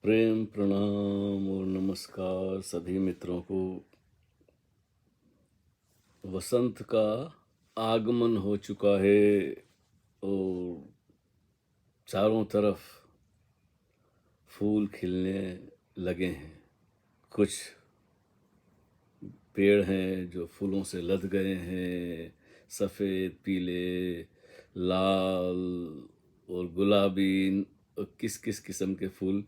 प्रेम प्रणाम और नमस्कार सभी मित्रों को। वसंत का आगमन हो चुका है और चारों तरफ फूल खिलने लगे हैं। कुछ पेड़ हैं जो फूलों से लद गए हैं, सफ़ेद, पीले, लाल और गुलाबी और किस किस किस्म के फूल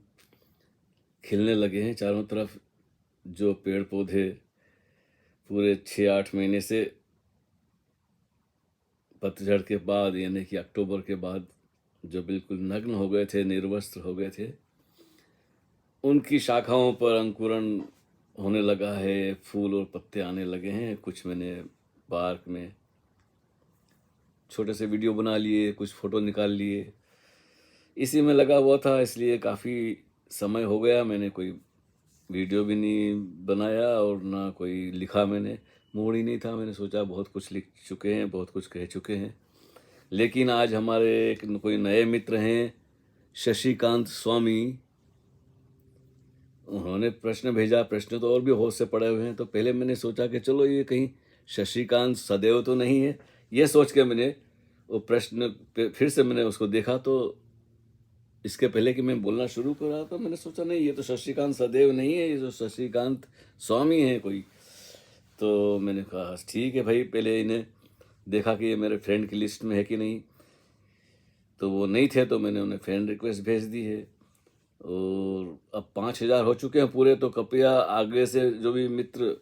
खिलने लगे हैं चारों तरफ। जो पेड़ पौधे पूरे 6-8 महीने से पतझड़ के बाद यानी कि अक्टूबर के बाद जो बिल्कुल नग्न हो गए थे, निर्वस्त्र हो गए थे, उनकी शाखाओं पर अंकुरण होने लगा है, फूल और पत्ते आने लगे हैं। कुछ मैंने पार्क में छोटे से वीडियो बना लिए, कुछ फ़ोटो निकाल लिए। इसी में लगा हुआ था, इसलिए काफ़ी समय हो गया मैंने कोई वीडियो भी नहीं बनाया और ना कोई लिखा। मैंने मूड ही नहीं था। मैंने सोचा बहुत कुछ लिख चुके हैं, बहुत कुछ कह चुके हैं। लेकिन आज हमारे एक कोई नए मित्र हैं, शशिकांत स्वामी। उन्होंने प्रश्न भेजा। प्रश्न तो और भी बहुत से पड़े हुए हैं, तो पहले मैंने सोचा कि चलो ये कहीं शशिकांत सदैव तो नहीं है। ये सोच के मैंने वो प्रश्न पे फिर से मैंने उसको देखा, तो इसके पहले कि मैं बोलना शुरू कर रहा था मैंने सोचा नहीं, ये तो शशिकांत सदैव नहीं है, ये तो शशिकांत स्वामी है कोई। तो मैंने कहा ठीक है भाई, पहले इन्हें देखा कि ये मेरे फ्रेंड की लिस्ट में है कि नहीं। तो वो नहीं थे, तो मैंने उन्हें फ्रेंड रिक्वेस्ट भेज दी है और अब 5,000 हो चुके हैं पूरे। तो कृपया आगे से जो भी मित्र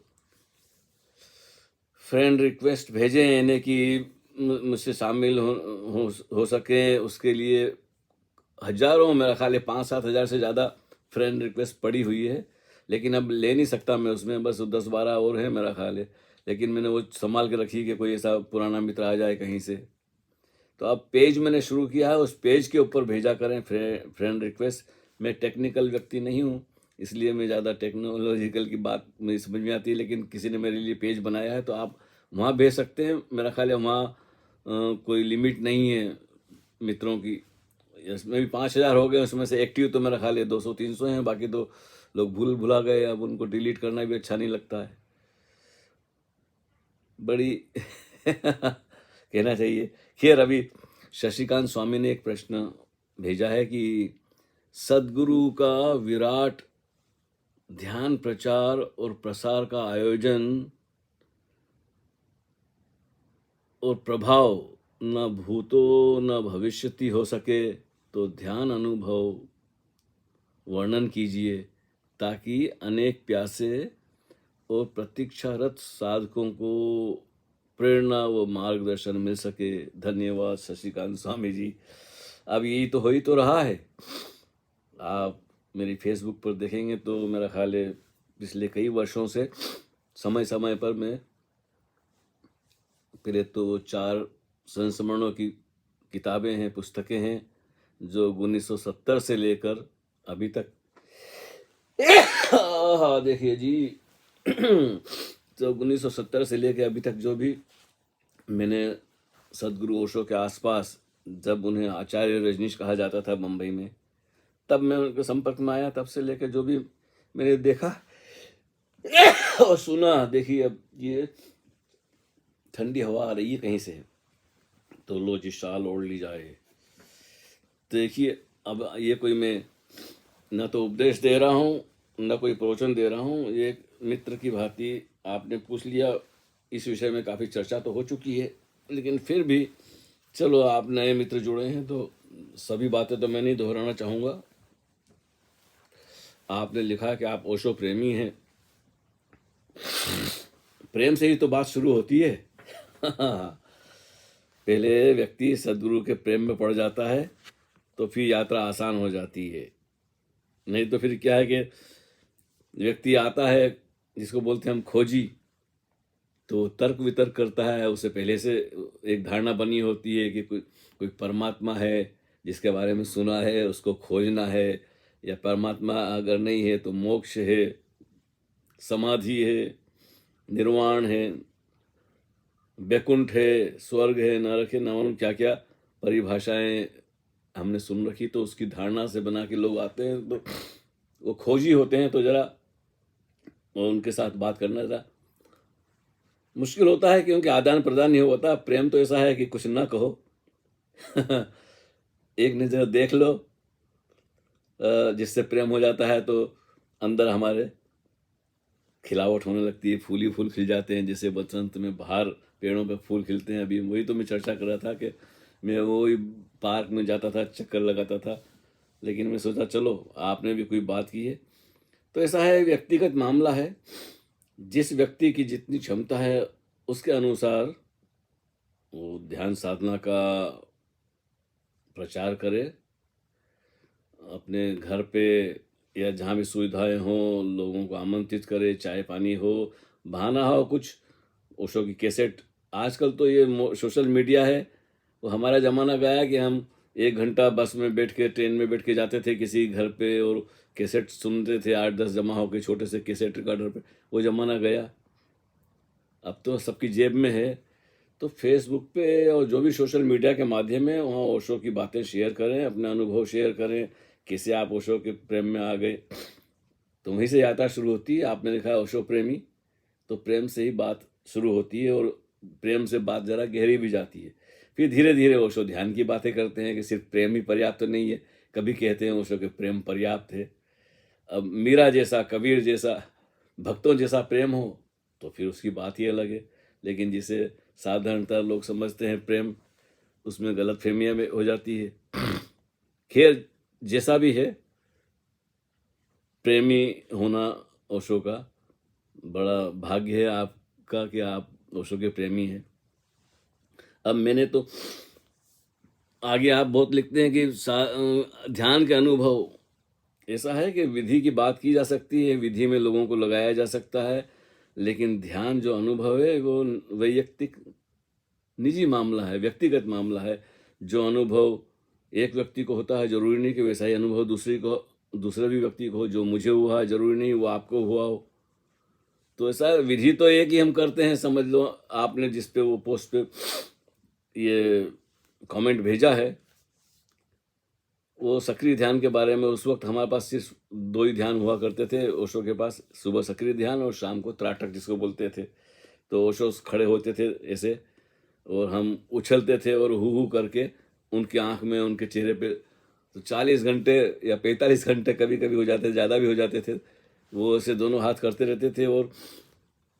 फ्रेंड रिक्वेस्ट भेजें यानी कि मुझसे शामिल हो सके, उसके लिए हजारों, मेरा ख्याल है 5-7 हज़ार से ज़्यादा फ्रेंड रिक्वेस्ट पड़ी हुई है। लेकिन अब ले नहीं सकता मैं उसमें, बस 10-12 और है मेरा ख्याल है। लेकिन मैंने वो संभाल के रखी कि कोई ऐसा पुराना मित्र आ जाए कहीं से। तो अब पेज मैंने शुरू किया है, उस पेज के ऊपर भेजा करें फ्रेंड रिक्वेस्ट। मैं टेक्निकल व्यक्ति नहीं हूँ, इसलिए मैं ज़्यादा टेक्नोलॉजिकल की बात मुझे समझ में आती है। लेकिन किसी ने मेरे लिए पेज बनाया है तो आप वहाँ भेज सकते हैं। मेरा ख्याल है वहाँ कोई लिमिट नहीं है मित्रों की। इसमें भी 5,000 हो गए, उसमें से एक्टिव तो मेरा ख्याल है 200-300 हैं। बाकी तो लोग भुला गए, अब उनको डिलीट करना भी अच्छा नहीं लगता है। बड़ी कहना चाहिए। खैर, अभी शशिकांत स्वामी ने एक प्रश्न भेजा है कि सद्गुरु का विराट ध्यान प्रचार और प्रसार का आयोजन और प्रभाव न भूतो न भविष्यति हो सके तो ध्यान अनुभव वर्णन कीजिए, ताकि अनेक प्यासे और प्रतीक्षारत साधकों को प्रेरणा व मार्गदर्शन मिल सके। धन्यवाद शशिकांत स्वामी जी। अब यही तो हो ही तो रहा है। आप मेरी फेसबुक पर देखेंगे तो मेरा ख्याल है पिछले कई वर्षों से समय समय पर मैं पहले तो 4 संस्मरणों की किताबें हैं, पुस्तकें हैं, जो 1970 से लेकर अभी तक देखिए जी तो 1970 से लेकर अभी तक जो भी मैंने सदगुरु ओशो के आसपास, जब उन्हें आचार्य रजनीश कहा जाता था मुंबई में, तब मैं उनके संपर्क में आया। तब से लेकर जो भी मैंने देखा और सुना, देखिए अब ये ठंडी हवा आ रही है कहीं से, तो लो जी शाल ओढ़ ली जाए। देखिए अब ये कोई मैं न तो उपदेश दे रहा हूँ न कोई प्रवचन दे रहा हूँ, ये एक मित्र की भांति आपने पूछ लिया। इस विषय में काफ़ी चर्चा तो हो चुकी है, लेकिन फिर भी चलो आप नए मित्र जुड़े हैं तो सभी बातें तो मैं नहीं दोहराना चाहूँगा। आपने लिखा कि आप ओशो प्रेमी हैं। प्रेम से ही तो बात शुरू होती है। पहले व्यक्ति सदगुरु के प्रेम में पड़ जाता है तो फिर यात्रा आसान हो जाती है। नहीं तो फिर क्या है कि व्यक्ति आता है, जिसको बोलते हैं हम खोजी, तो तर्क वितर्क करता है। उसे पहले से एक धारणा बनी होती है कि कोई परमात्मा है जिसके बारे में सुना है, उसको खोजना है, या परमात्मा अगर नहीं है तो मोक्ष है, समाधि है, निर्वाण है, वैकुंठ है, स्वर्ग है, नरक है, न क्या क्या परिभाषाएं हमने सुन रखी। तो उसकी धारणा से बना के लोग आते हैं। तो वो खोजी होते हैं, तो ज़रा उनके साथ बात करना ज़रा मुश्किल होता है, क्योंकि आदान प्रदान नहीं होता। प्रेम तो ऐसा है कि कुछ ना कहो एक नज़र देख लो, जिससे प्रेम हो जाता है तो अंदर हमारे खिलावट होने लगती है, फूल ही फूल खिल जाते हैं, जैसे बसंत में बाहर पेड़ों पे फूल खिलते हैं। अभी वही तो मैं चर्चा कर रहा था कि मैं वही पार्क में जाता था, चक्कर लगाता था, लेकिन मैं सोचा चलो आपने भी कोई बात की है। तो ऐसा है, व्यक्तिगत मामला है। जिस व्यक्ति की जितनी क्षमता है उसके अनुसार वो ध्यान साधना का प्रचार करे, अपने घर पे या जहाँ भी सुविधाएं हों लोगों को आमंत्रित करे, चाय पानी हो, बहाना हो कुछ, ओशो की कैसेट। आजकल तो ये सोशल मीडिया है, वो हमारा ज़माना गया कि हम 1 घंटा बस में बैठ के, ट्रेन में बैठ के जाते थे किसी घर पे और कैसेट सुनते थे, 8-10 जमा होकर छोटे से कैसेट रिकॉर्डर पे। वो ज़माना गया, अब तो सबकी जेब में है। तो फेसबुक पे और जो भी सोशल मीडिया के माध्यम है, वहाँ ओशो की बातें शेयर करें, अपना अनुभव शेयर करें, कैसे आप ओशो के प्रेम में आ गए। तो वहीं से यात्रा शुरू होती है। आपने देखा है ओशो प्रेमी, तो प्रेम से ही बात शुरू होती है, और प्रेम से बात ज़रा गहरी भी जाती है। फिर धीरे धीरे ओशो ध्यान की बातें करते हैं कि सिर्फ प्रेम ही पर्याप्त तो नहीं है। कभी कहते हैं ओशो के प्रेम पर्याप्त है। अब मीरा जैसा, कबीर जैसा, भक्तों जैसा प्रेम हो तो फिर उसकी बात ही अलग है। लेकिन जिसे साधारणतः लोग समझते हैं प्रेम, उसमें गलतफहमियां में हो जाती है। खैर, जैसा भी है, प्रेमी होना ओशो का बड़ा भाग्य है आपका कि आप ओशो के प्रेमी हैं। अब मैंने तो आगे, आप बहुत लिखते हैं कि ध्यान के अनुभव ऐसा है कि विधि की बात की जा सकती है, विधि में लोगों को लगाया जा सकता है, लेकिन ध्यान जो अनुभव है वो वैयक्तिक निजी मामला है, व्यक्तिगत मामला है। जो अनुभव एक व्यक्ति को होता है, जरूरी नहीं कि वैसा ही अनुभव दूसरे भी व्यक्ति को हो। जो मुझे हुआ है जरूरी नहीं वो आपको हुआ हो। तो ऐसा विधि तो एक ही हम करते हैं, समझ लो। आपने जिस पे वो पोस्ट पे ये कमेंट भेजा है, वो सक्रिय ध्यान के बारे में, उस वक्त हमारे पास सिर्फ 2 ही ध्यान हुआ करते थे ओशो के पास, सुबह सक्रिय ध्यान और शाम को त्राटक जिसको बोलते थे। तो ओशो खड़े होते थे ऐसे, और हम उछलते थे और हु करके उनकी आंख में, उनके चेहरे पे। तो 40 घंटे या 45 घंटे कभी कभी हो जाते, ज़्यादा भी हो जाते थे। वो ऐसे दोनों हाथ करते रहते थे, और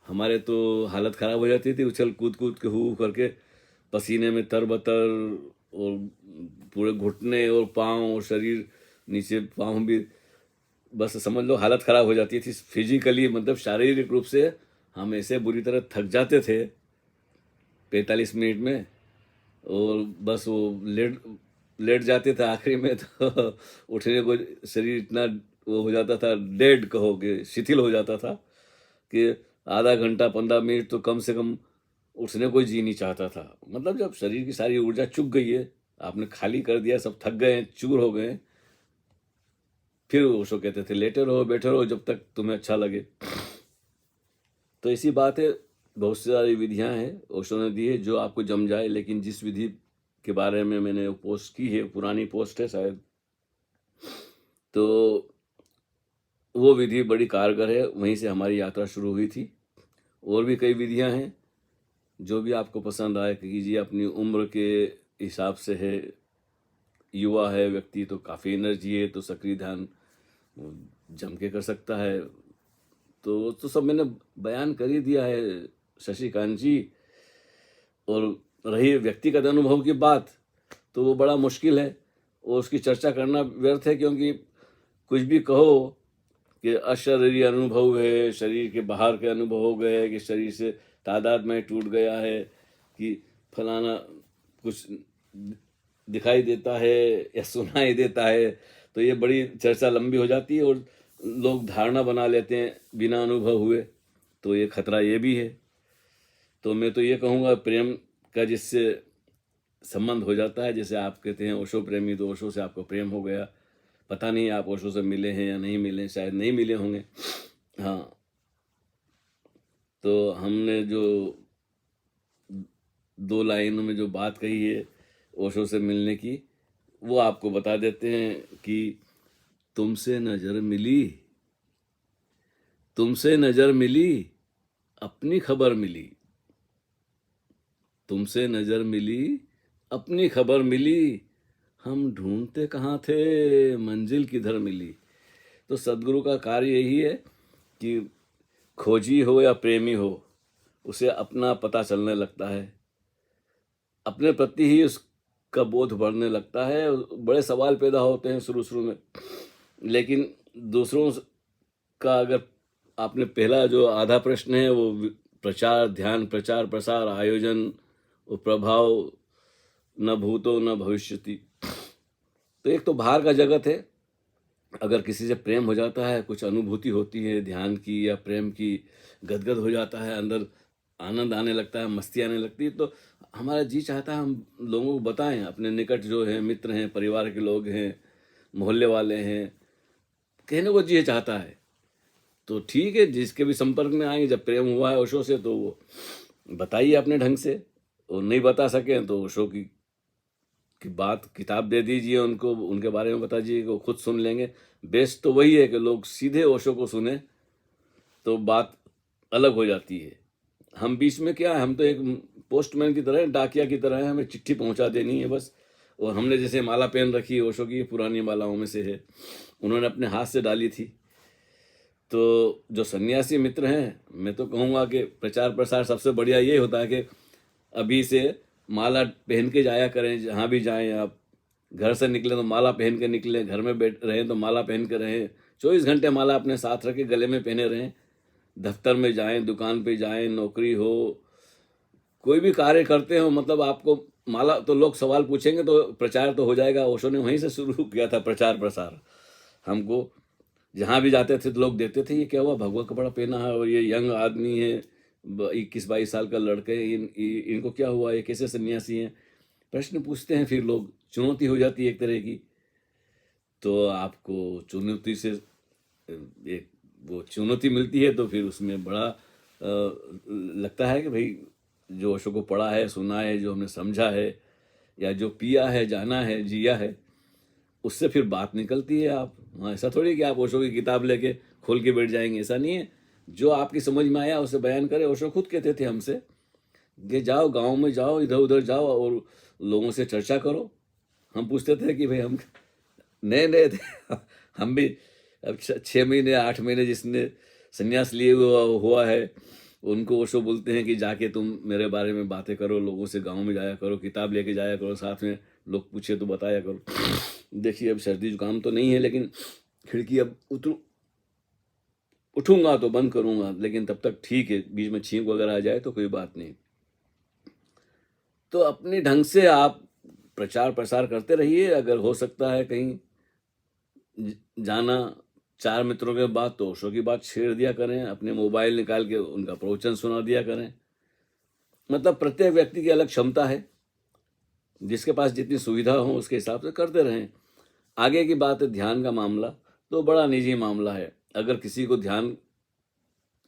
हमारे तो हालत ख़राब हो जाती थी, उछल कूद कूद के हु करके, पसीने में तरबतर, और पूरे घुटने और पाँव और शरीर, नीचे पाँव भी, बस समझ लो हालत ख़राब हो जाती थी फिजिकली। मतलब शारीरिक रूप से हम ऐसे बुरी तरह थक जाते थे 45 मिनट में, और बस वो लेट लेट जाते थे आखिरी में तो उठने को शरीर इतना वो हो जाता था, डेड कहोगे, शिथिल हो जाता था कि आधा घंटा 15 मिनट तो कम से कम उठने को जी नहीं चाहता था। मतलब जब शरीर की सारी ऊर्जा चुक गई है, आपने खाली कर दिया, सब थक गए हैं, चूर हो गए हैं, फिर ओशो कहते थे लेटे रहो, बैठे रहो जब तक तुम्हें अच्छा लगे। तो ऐसी बात है, बहुत सारी विधियां हैं ओशो ने दी है जो आपको जम जाए। लेकिन जिस विधि के बारे में मैंने पोस्ट की है, पुरानी पोस्ट है शायद, तो वो विधि बड़ी कारगर है, वहीं से हमारी यात्रा शुरू हुई थी। और भी कई विधियां हैं, जो भी आपको पसंद आए कीजिए, अपनी उम्र के हिसाब से है। युवा है व्यक्ति तो काफ़ी एनर्जी है, तो सक्रिय ध्यान जम के कर सकता है। तो सब मैंने बयान कर ही दिया है शशिकांत जी। और रही व्यक्तिगत अनुभव की बात, तो वो बड़ा मुश्किल है, और उसकी चर्चा करना व्यर्थ है, क्योंकि कुछ भी कहो कि अशरीरी अनुभव है, शरीर के बाहर के अनुभव हो गए, कि शरीर से तादाद में टूट गया है, कि फलाना कुछ दिखाई देता है या सुनाई देता है, तो ये बड़ी चर्चा लंबी हो जाती है, और लोग धारणा बना लेते हैं बिना अनुभव हुए। तो ये खतरा ये भी है। तो मैं तो ये कहूँगा, प्रेम का जिससे संबंध हो जाता है, जैसे आप कहते हैं ओशो प्रेमी, तो ओशो से आपको प्रेम हो गया। पता नहीं आप ओशो से मिले हैं या नहीं मिले, शायद नहीं मिले होंगे। हाँ, तो हमने जो 2 लाइनों में जो बात कही है ओशो से मिलने की, वो आपको बता देते हैं कि तुमसे नजर मिली, तुमसे नजर मिली, अपनी खबर मिली, तुमसे नजर मिली, अपनी खबर मिली, हम ढूंढते कहाँ थे, मंजिल किधर मिली। तो सदगुरु का कार्य यही है कि खोजी हो या प्रेमी हो, उसे अपना पता चलने लगता है, अपने प्रति ही उसका बोध बढ़ने लगता है। बड़े सवाल पैदा होते हैं शुरू शुरू में, लेकिन दूसरों का अगर आपने पहला जो आधा प्रश्न है वो प्रचार, ध्यान, प्रचार प्रसार, आयोजन, वो प्रभाव, न भूतो न भविष्यति। तो एक तो बाहर का जगत है, अगर किसी से प्रेम हो जाता है, कुछ अनुभूति होती है ध्यान की या प्रेम की, गदगद हो जाता है, अंदर आनंद आने लगता है, मस्ती आने लगती है, तो हमारा जी चाहता है हम लोगों को बताएं, अपने निकट जो हैं, मित्र हैं, परिवार के लोग हैं, मोहल्ले वाले हैं, कहने को जी चाहता है। तो ठीक है, जिसके भी संपर्क में आएंगे, जब प्रेम हुआ है ओशो से तो वो बताइए अपने ढंग से, और नहीं बता सकें तो ओशो की बात, किताब दे दीजिए उनको, उनके बारे में बता दीजिए, वो खुद सुन लेंगे। बेस्ट तो वही है कि लोग सीधे ओशो को सुने, तो बात अलग हो जाती है। हम बीच में क्या है, हम तो एक पोस्टमैन की तरह, डाकिया की तरह है, हमें चिट्ठी पहुंचा देनी है बस। और हमने जैसे माला पहन रखी है ओशो की, पुरानी मालाओं में से है, उन्होंने अपने हाथ से डाली थी। तो जो सन्यासी मित्र हैं, मैं तो कहूँगा कि प्रचार प्रसार सबसे बढ़िया ये होता है कि अभी से माला पहन के जाया करें, जहाँ भी जाएं आप। घर से निकले तो माला पहन के निकलें, घर में बैठ रहें तो माला पहन के रहें, 24 घंटे माला अपने साथ रख के गले में पहने रहें। दफ्तर में जाएं, दुकान पे जाएं, नौकरी हो, कोई भी कार्य करते हो, मतलब आपको माला, तो लोग सवाल पूछेंगे तो प्रचार तो हो जाएगा। ओशो ने वहीं से शुरू किया था प्रचार प्रसार। हमको जहाँ भी जाते थे तो लोग देखते थे, ये क्या हुआ, भगवा कपड़ा पहना है और ये यंग आदमी है, 21-22 साल का लड़के, इनको क्या हुआ, ये कैसे सन्यासी हैं। प्रश्न पूछते हैं, फिर लोग, चुनौती हो जाती है एक तरह की। तो आपको चुनौती से एक वो चुनौती मिलती है, तो फिर उसमें बड़ा लगता है कि भाई जो ओशो को पढ़ा है, सुना है, जो हमने समझा है, या जो पिया है, जाना है, जिया है, उससे फिर बात निकलती है। आप हाँ, ऐसा थोड़ी कि आप ओशो की किताब लेके खोल के बैठ जाएंगे, ऐसा नहीं है। जो आपकी समझ में आया उसे बयान करें। ओशो खुद कहते थे हमसे कि जाओ गांव में जाओ, इधर उधर जाओ और लोगों से चर्चा करो। हम पूछते थे कि भाई, हम नए नए थे हम भी, अब 6 महीने 8 महीने जिसने संन्यास लिए हुआ है, उनको ओशो बोलते हैं कि जाके तुम मेरे बारे में बातें करो, लोगों से गांव में जाया करो, किताब लेके जाया करो, साथ में लोग पूछे तो बताया करो। देखिए, अब सर्दी जुकाम तो नहीं है, लेकिन खिड़की अब उठूंगा तो बंद करूंगा, लेकिन तब तक ठीक है, बीच में छींक वगैरह आ जाए तो कोई बात नहीं। तो अपने ढंग से आप प्रचार प्रसार करते रहिए। अगर हो सकता है कहीं जाना 4 मित्रों के बाद, तो ओशो की बात छेड़ दिया करें, अपने मोबाइल निकाल के उनका प्रवचन सुना दिया करें। मतलब प्रत्येक व्यक्ति की अलग क्षमता है, जिसके पास जितनी सुविधा हो उसके हिसाब से करते रहें। आगे की बात है ध्यान का मामला, तो बड़ा निजी मामला है। अगर किसी को ध्यान,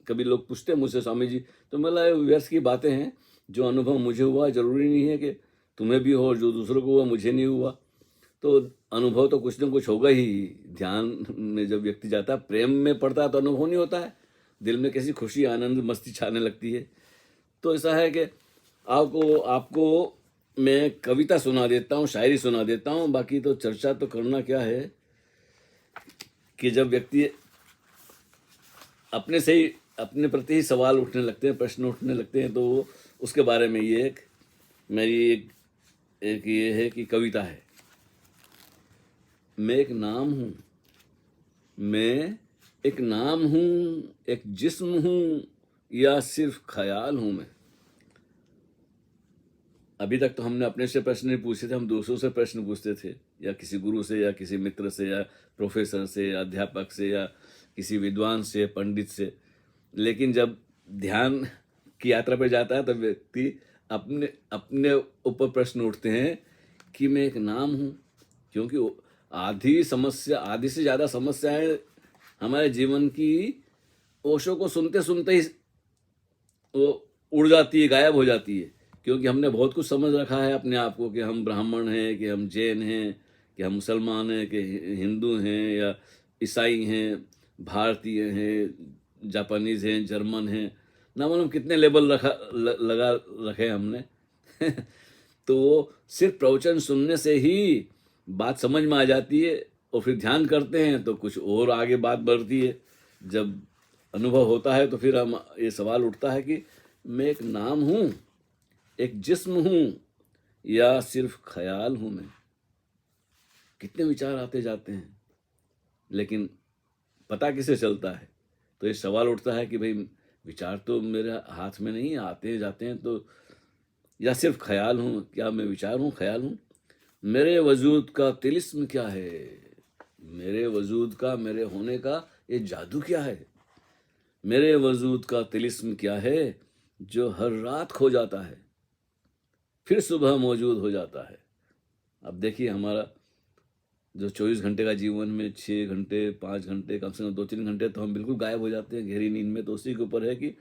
कभी लोग पूछते हैं मुझसे, स्वामी जी, तो मतलब ये व्यर्थ की बातें हैं। जो अनुभव मुझे हुआ, जरूरी नहीं है कि तुम्हें भी हो, जो दूसरों को हुआ मुझे नहीं हुआ। तो अनुभव तो कुछ ना कुछ होगा ही। ध्यान में जब व्यक्ति जाता है, प्रेम में पड़ता है, तो अनुभव नहीं होता है, दिल में कैसी खुशी, आनंद, मस्ती छाने लगती है। तो ऐसा है कि आपको मैं कविता सुना देता हूँ, शायरी सुना देता हूँ। बाकी तो चर्चा तो करना क्या है कि जब व्यक्ति अपने से ही, अपने प्रति ही सवाल उठने लगते हैं, प्रश्न उठने लगते हैं, तो वो उसके बारे में ये एक मेरी एक ये है कि कविता है। मैं एक नाम हूँ, मैं एक नाम हूँ, एक जिस्म हूँ, या सिर्फ ख्याल हूँ मैं। अभी तक तो हमने अपने से प्रश्न नहीं पूछे थे, हम दूसरों से प्रश्न पूछते थे, या किसी गुरु से, या किसी मित्र से, या प्रोफेसर से, या अध्यापक से, या किसी विद्वान से, पंडित से। लेकिन जब ध्यान की यात्रा पर जाता है, तब व्यक्ति अपने अपने ऊपर प्रश्न उठते हैं कि मैं एक नाम हूँ। क्योंकि आधी से ज़्यादा समस्याएं हमारे जीवन की ओशो को सुनते सुनते ही वो उड़ जाती है, गायब हो जाती है। क्योंकि हमने बहुत कुछ समझ रखा है अपने आप को, कि हम ब्राह्मण हैं, कि हम जैन हैं, कि हम मुसलमान हैं कि हिंदू हैं या ईसाई हैं, भारतीय हैं, जापानीज़ हैं, जर्मन हैं, ना मालूम कितने लेबल लगा रखे हमने। तो वो सिर्फ प्रवचन सुनने से ही बात समझ में आ जाती है, और फिर ध्यान करते हैं तो कुछ और आगे बात बढ़ती है। जब अनुभव होता है तो फिर हम ये सवाल उठता है कि मैं एक नाम हूँ, एक जिस्म हूँ, या सिर्फ ख्याल हूँ मैं। कितने विचार आते जाते हैं, लेकिन पता किसे चलता है? तो ये सवाल उठता है कि भाई विचार तो मेरे हाथ में नहीं, आते जाते हैं, तो या सिर्फ ख्याल हूँ? क्या मैं विचार हूँ, ख्याल हूँ? मेरे वजूद का तिलिस्म क्या है? मेरे वजूद का, मेरे होने का ये जादू क्या है? मेरे वजूद का तिलिस्म क्या है जो हर रात खो जाता है, फिर सुबह मौजूद हो जाता है? अब देखिए, हमारा जो 24 घंटे का जीवन में 6 घंटे 5 घंटे, कम से कम 2-3 घंटे तो हम बिल्कुल गायब हो जाते हैं गहरी नींद में। तो उसी के ऊपर है कि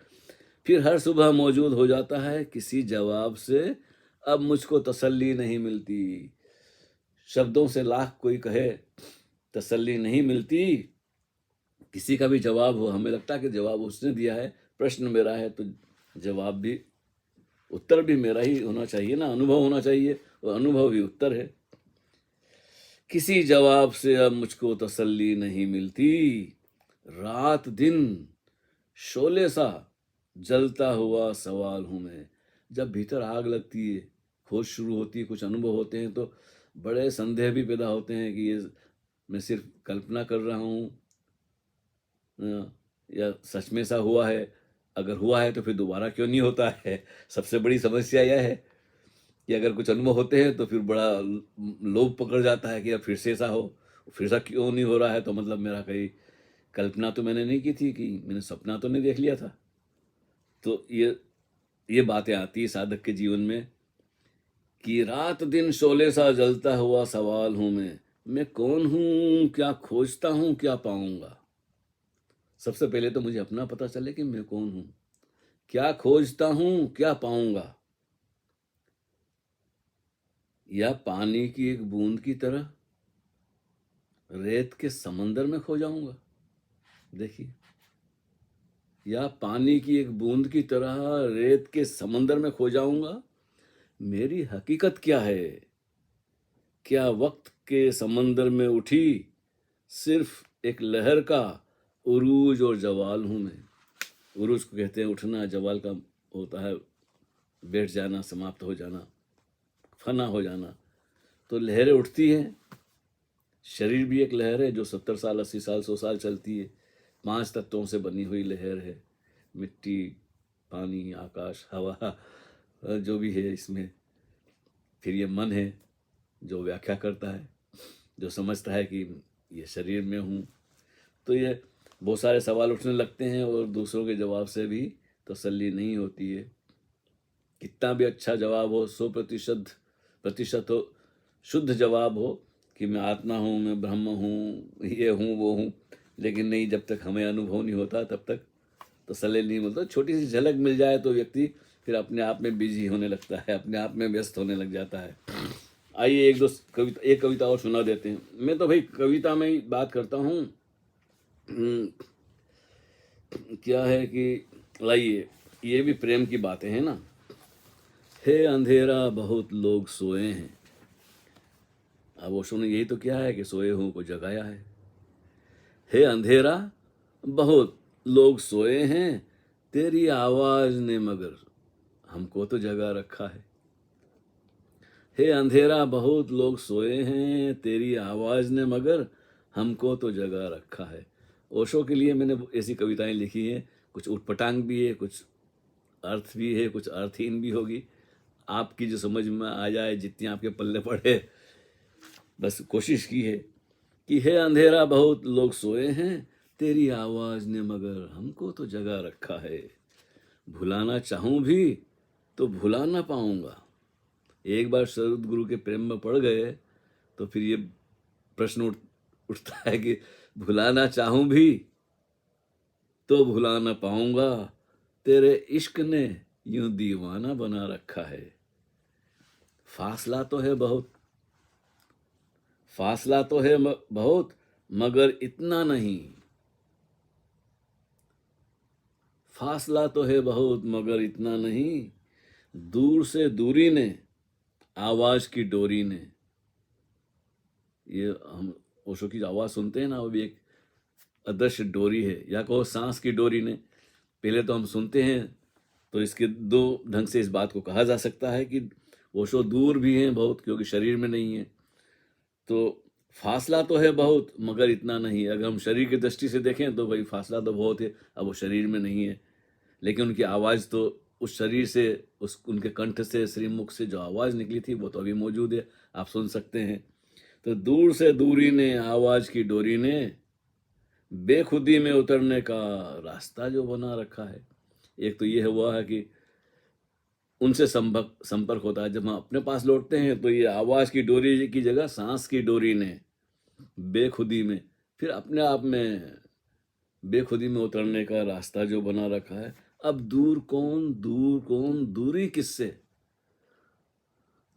फिर हर सुबह मौजूद हो जाता है किसी जवाब से अब मुझको तसल्ली नहीं मिलती। शब्दों से लाख कोई कहे तसल्ली नहीं मिलती, किसी का भी जवाब हो, हमें लगता है कि जवाब उसने दिया है, प्रश्न मेरा है, तो जवाब भी, उत्तर भी मेरा ही होना चाहिए ना, अनुभव होना चाहिए, और अनुभव ही उत्तर है। किसी जवाब से अब मुझको तसल्ली नहीं मिलती, रात दिन शोले सा जलता हुआ सवाल हूं मैं। जब भीतर आग लगती है, खोज शुरू होती है, कुछ अनुभव होते हैं, तो बड़े संदेह भी पैदा होते हैं कि ये मैं सिर्फ कल्पना कर रहा हूँ या सच में ऐसा हुआ है। अगर हुआ है तो फिर दोबारा क्यों नहीं होता है? सबसे बड़ी समस्या यह है कि अगर कुछ अनुभव होते हैं तो फिर बड़ा लोभ पकड़ जाता है कि अब फिर से ऐसा हो, फिर ऐसा क्यों नहीं हो रहा है? तो मतलब मेरा कहीं कल्पना तो मैंने नहीं की थी, कि मैंने सपना तो नहीं देख लिया था। तो ये बातें आती है साधक के जीवन में कि रात दिन शोले सा जलता हुआ सवाल हूं मैं कौन हूं, क्या खोजता हूं, क्या पाऊंगा? सबसे पहले तो मुझे अपना पता चले कि मैं कौन हूं, क्या खोजता हूं, क्या पाऊंगा। या पानी की एक बूंद की तरह रेत के समंदर में खो जाऊंगा? देखिए, या पानी की एक बूंद की तरह रेत के समंदर में खो जाऊंगा। मेरी हकीकत क्या है? क्या वक्त के समंदर में उठी सिर्फ एक लहर का उरूज और जवाल हूं मैं? उरूज को कहते हैं उठना, जवाल का होता है बैठ जाना, समाप्त हो जाना, फना हो जाना। तो लहरें उठती हैं, शरीर भी एक लहर है जो 70 साल 80 साल 100 साल चलती है। 5 तत्वों से बनी हुई लहर है, मिट्टी, पानी, आकाश, हवा, जो भी है इसमें। फिर ये मन है जो व्याख्या करता है, जो समझता है कि ये शरीर में हूँ। तो ये बहुत सारे सवाल उठने लगते हैं, और दूसरों के जवाब से भी तसल्ली नहीं होती है। कितना भी अच्छा जवाब हो, 100% हो, शुद्ध जवाब हो कि मैं आत्मा हूँ, मैं ब्रह्म हूँ, ये हूँ, वो हूँ, लेकिन नहीं, जब तक हमें अनुभव नहीं होता तब तक तसल्ली नहीं मिलता। छोटी सी झलक मिल जाए तो व्यक्ति फिर अपने आप में बिजी होने लगता है, अपने आप में व्यस्त होने लग जाता है। आइए एक कविता और सुना देते हैं। मैं तो भाई कविता में ही बात करता हूँ। क्या है कि लाइए, ये भी प्रेम की बातें हैं ना। हे अंधेरा बहुत लोग सोए हैं। अब वो सुनो, यही तो क्या है कि सोए हुओं को जगाया है। हे अंधेरा बहुत लोग सोए हैं, तेरी आवाज ने मगर हमको तो जगा रखा है। हे अंधेरा बहुत लोग सोए हैं, तेरी आवाज ने मगर हमको तो जगा रखा है। ओशो के लिए मैंने ऐसी कविताएं लिखी हैं, कुछ उटपटांग भी है, कुछ अर्थ भी है, कुछ अर्थहीन भी होगी। आपकी जो समझ में आ जाए, जितनी आपके पल्ले पड़े, बस कोशिश की है कि हे अंधेरा बहुत लोग सोए हैं, तेरी आवाज ने मगर हमको तो जगा रखा है। भुलाना चाहूं भी तो भुला ना पाऊंगा। एक बार सदगुरु के प्रेम में पड़ गए तो फिर ये प्रश्न उठता है कि भुलाना चाहूं भी तो भुला ना पाऊंगा। तेरे इश्क ने यूं दीवाना बना रखा है। फासला तो है बहुत, फासला तो है बहुत मगर इतना नहीं, फासला तो है बहुत मगर इतना नहीं, दूर से दूरी ने, आवाज की डोरी ने। ये हम ओशो की आवाज सुनते हैं ना, वो भी एक अदृश्य डोरी है, या कहो सांस की डोरी ने। पहले तो हम सुनते हैं तो इसके दो ढंग से इस बात को कहा जा सकता है कि ओशो दूर भी हैं बहुत, क्योंकि शरीर में नहीं है। तो फासला तो है बहुत मगर इतना नहीं। अगर हम शरीर की दृष्टि से देखें तो भाई फासला तो बहुत है, अब वो शरीर में नहीं है, लेकिन उनकी आवाज़ तो उस शरीर से, उस उनके कंठ से, श्रीमुख से जो आवाज़ निकली थी वो तो अभी मौजूद है, आप सुन सकते हैं। तो दूर से दूरी ने, आवाज़ की डोरी ने, बेखुदी में उतरने का रास्ता जो बना रखा है। एक तो ये हुआ है कि उनसे संपर्क होता है। जब हम अपने पास लौटते हैं तो ये आवाज़ की डोरी की जगह सांस की डोरी ने बेखुदी में, फिर अपने आप में बेखुदी में उतरने का रास्ता जो बना रखा है। अब दूर कौन, दूर कौन, दूरी किससे?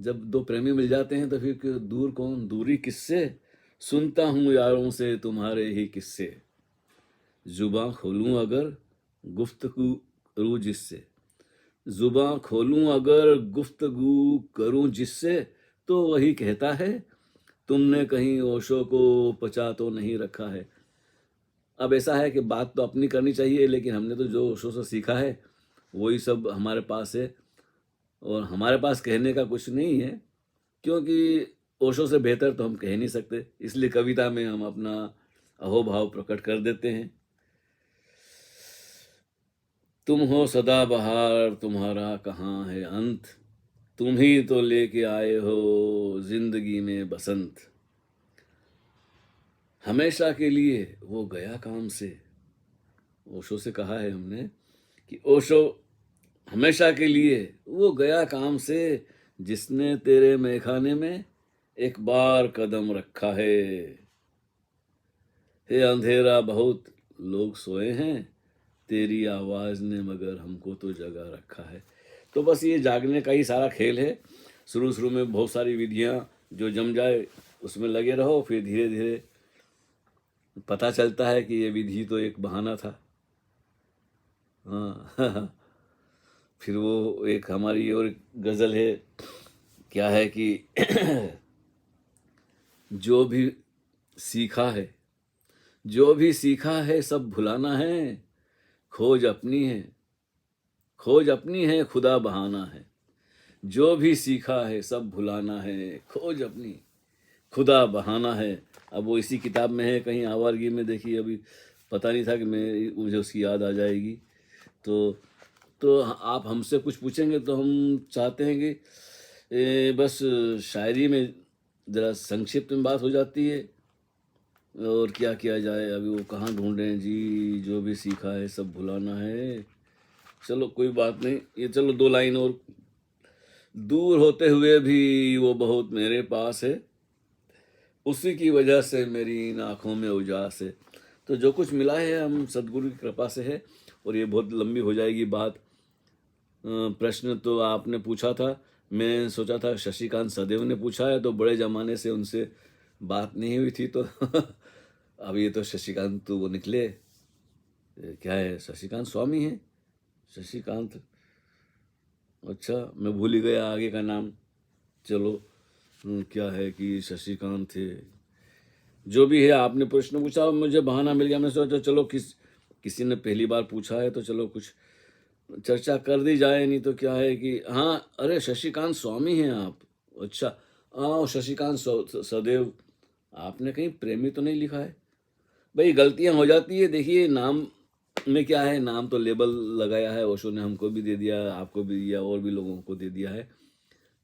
जब दो प्रेमी मिल जाते हैं तो फिर दूर कौन, दूरी किससे? सुनता हूँ यारों से तुम्हारे ही किस्से, जुबां खोलूं अगर गुफ्तगू करूं जिससे, जुबां खोलूं अगर गुफ्तगू करूं जिससे, तो वही कहता है तुमने कहीं ओशो को पचा तो नहीं रखा है। अब ऐसा है कि बात तो अपनी करनी चाहिए, लेकिन हमने तो जो ओशो से सीखा है वही सब हमारे पास है, और हमारे पास कहने का कुछ नहीं है, क्योंकि ओशो से बेहतर तो हम कह नहीं सकते। इसलिए कविता में हम अपना अहोभाव प्रकट कर देते हैं। तुम हो सदाबहार, तुम्हारा कहाँ है अंत, तुम ही तो लेके आए हो जिंदगी में बसंत, हमेशा के लिए वो गया काम से। ओशो से कहा है हमने कि ओशो हमेशा के लिए वो गया काम से, जिसने तेरे मैखाने में एक बार कदम रखा है। हे अंधेरा बहुत लोग सोए हैं, तेरी आवाज ने मगर हमको तो जगा रखा है। तो बस ये जागने का ही सारा खेल है। शुरू शुरू में बहुत सारी विधियां जो जम जाए उसमें लगे रहो, फिर धीरे धीरे पता चलता है कि ये विधि तो एक बहाना था। हाँ फिर वो एक हमारी और गजल है, क्या है कि जो भी सीखा है, जो भी सीखा है सब भुलाना है, खोज अपनी है, खोज अपनी है, खुदा बहाना है। जो भी सीखा है सब भुलाना है, खोज अपनी, खुदा बहाना है। अब वो इसी किताब में है, कहीं आवारगी में देखी, अभी पता नहीं था कि मुझे उसकी याद आ जाएगी। तो आप हमसे कुछ पूछेंगे तो हम चाहते हैं कि बस शायरी में ज़रा संक्षिप्त में बात हो जाती है, और क्या किया जाए, अभी वो कहाँ ढूंढें जी, जो भी सीखा है सब भुलाना है। चलो कोई बात नहीं, ये चलो दो लाइन और। दूर होते हुए भी वो बहुत मेरे पास है, उसी की वजह से मेरी इन आँखों में उजास है। तो जो कुछ मिला है हम सदगुरु की कृपा से है, और ये बहुत लंबी हो जाएगी बात। प्रश्न तो आपने पूछा था, मैं सोचा था शशिकांत सदैव ने पूछा है, तो बड़े ज़माने से उनसे बात नहीं हुई थी, तो अब ये तो शशिकांत तो वो निकले, क्या है, शशिकांत स्वामी है, शशिकांत, अच्छा मैं भूल ही गया आगे का नाम। चलो क्या है कि शशिकांत थे, जो भी है। आपने प्रश्न पूछा, मुझे बहाना मिल गया, मैं सोचा चलो किसी ने पहली बार पूछा है तो चलो कुछ चर्चा कर दी जाए। नहीं तो क्या है कि हाँ, अरे शशिकांत स्वामी हैं आप, अच्छा। हाँ, शशिकांत सदैव, आपने कहीं प्रेमी तो नहीं लिखा है? भाई गलतियां हो जाती है, देखिए नाम में क्या है, नाम तो लेबल लगाया है, ओशो ने हमको भी दे दिया, आपको भी दिया, और भी लोगों को दे दिया है।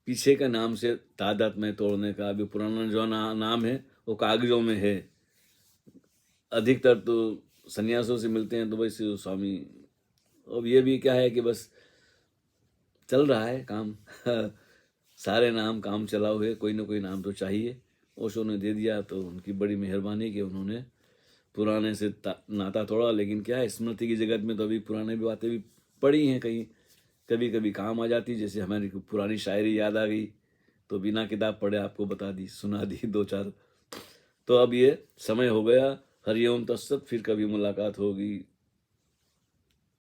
पीछे का नाम से तादाद में तोड़ने का, अभी पुराना जो नाम है वो कागजों में है। अधिकतर तो सन्यासों से मिलते हैं तो वैसे स्वामी। अब ये भी क्या है कि बस चल रहा है काम सारे नाम काम चला हुए, कोई ना कोई नाम तो चाहिए। ओशो ने दे दिया तो उनकी बड़ी मेहरबानी कि उन्होंने पुराने से नाता तोड़ा। लेकिन क्या है, स्मृति की जगत में तो अभी पुराने भी बातें भी पड़ी हैं, कहीं कभी कभी काम आ जाती। जैसे हमारी पुरानी शायरी याद आ गई तो बिना किताब पढ़े आपको बता दी, सुना दी दो चार तो अब ये समय हो गया। हरिओम तत्सत, फिर कभी मुलाकात होगी।